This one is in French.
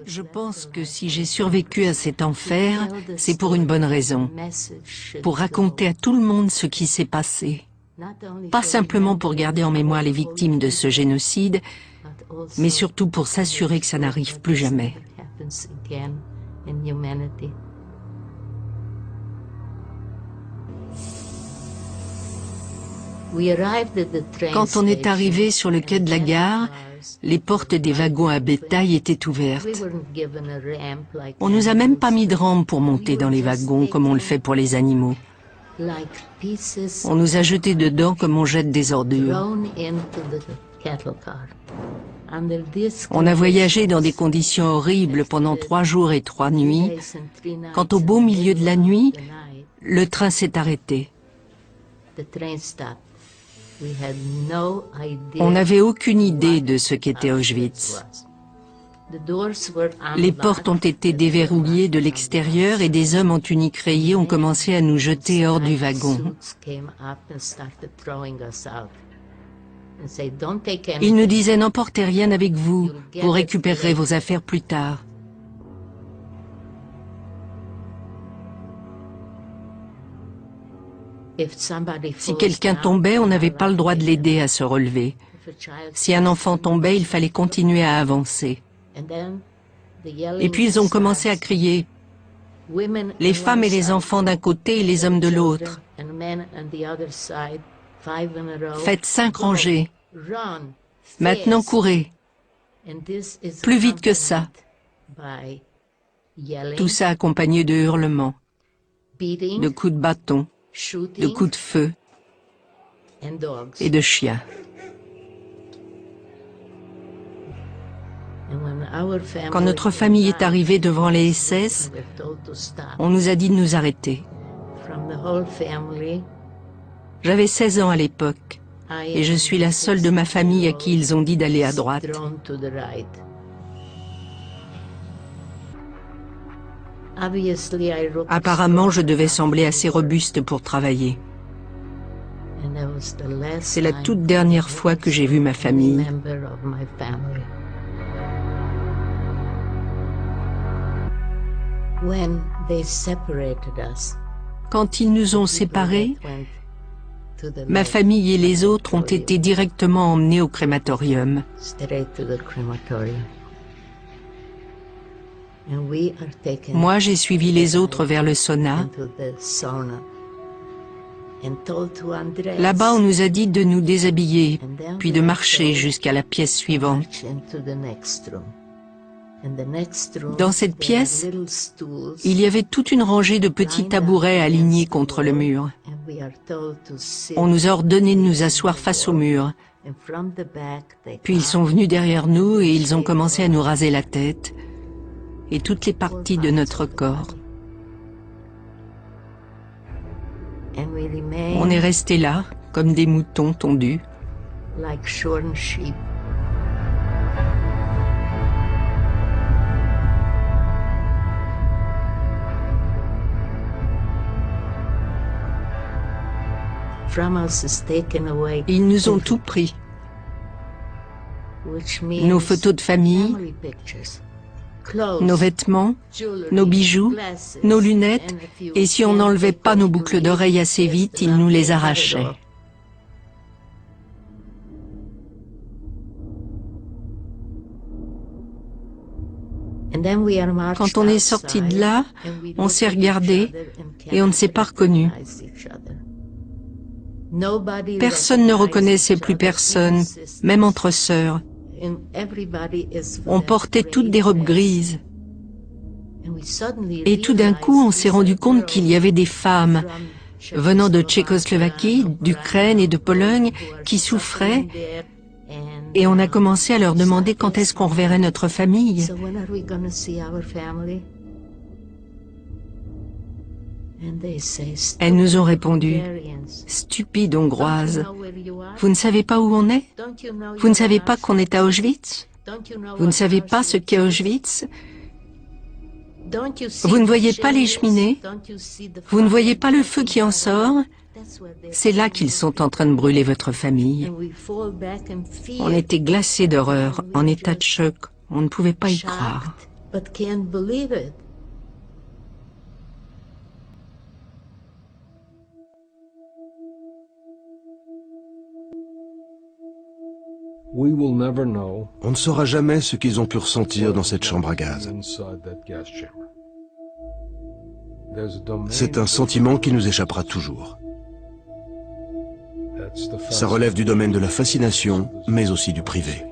Je pense que si j'ai survécu à cet enfer, c'est pour une bonne raison, pour raconter à tout le monde ce qui s'est passé. Pas simplement pour garder en mémoire les victimes de ce génocide, mais surtout pour s'assurer que ça n'arrive plus jamais. Quand on est arrivé sur le quai de la gare, les portes des wagons à bétail étaient ouvertes. On nous a même pas mis de rampe pour monter dans les wagons comme on le fait pour les animaux. On nous a jetés dedans comme on jette des ordures. On a voyagé dans des conditions horribles pendant 3 jours et 3 nuits, quand au beau milieu de la nuit, le train s'est arrêté. On n'avait aucune idée de ce qu'était Auschwitz. Les portes ont été déverrouillées de l'extérieur et des hommes en tunique rayée ont commencé à nous jeter hors du wagon. Ils nous disaient « N'emportez rien avec vous, vous récupérerez vos affaires plus tard ». Si quelqu'un tombait, on n'avait pas le droit de l'aider à se relever. Si un enfant tombait, il fallait continuer à avancer. Et puis ils ont commencé à crier, les femmes et les enfants d'un côté et les hommes de l'autre. Faites 5 rangées. Maintenant courez. Plus vite que ça. Tout ça accompagné de hurlements, de coups de bâton, de coups de feu et de chiens. Quand notre famille est arrivée devant les SS, on nous a dit de nous arrêter. J'avais 16 ans à l'époque, et je suis la seule de ma famille à qui ils ont dit d'aller à droite. Apparemment, je devais sembler assez robuste pour travailler. C'est la toute dernière fois que j'ai vu ma famille. Quand ils nous ont séparés, ma famille et les autres ont été directement emmenés au crématorium. Moi, j'ai suivi les autres vers le sauna. Là-bas, on nous a dit de nous déshabiller, puis de marcher jusqu'à la pièce suivante. Dans cette pièce, il y avait toute une rangée de petits tabourets alignés contre le mur. On nous a ordonné de nous asseoir face au mur. Puis ils sont venus derrière nous et ils ont commencé à nous raser la tête et toutes les parties de notre corps. On est restés là, comme des moutons tondus. Ils nous ont tout pris. Nos photos de famille, nos vêtements, nos bijoux, nos lunettes, et si on n'enlevait pas nos boucles d'oreilles assez vite, ils nous les arrachaient. Quand on est sorti de là, on s'est regardé et on ne s'est pas reconnu. Personne ne reconnaissait plus personne, même entre sœurs. On portait toutes des robes grises. Et tout d'un coup, on s'est rendu compte qu'il y avait des femmes venant de Tchécoslovaquie, d'Ukraine et de Pologne qui souffraient. Et on a commencé à leur demander quand est-ce qu'on reverrait notre famille. Elles nous ont répondu, « Stupide Hongroise, vous ne savez pas où on est? Vous ne savez pas qu'on est à Auschwitz? Vous ne savez pas ce qu'est Auschwitz? Vous ne voyez pas les cheminées? Vous ne voyez pas le feu qui en sort? C'est là qu'ils sont en train de brûler votre famille. » On était glacés d'horreur, en état de choc. On ne pouvait pas y croire. On ne saura jamais ce qu'ils ont pu ressentir dans cette chambre à gaz. C'est un sentiment qui nous échappera toujours. Ça relève du domaine de la fascination, mais aussi du privé.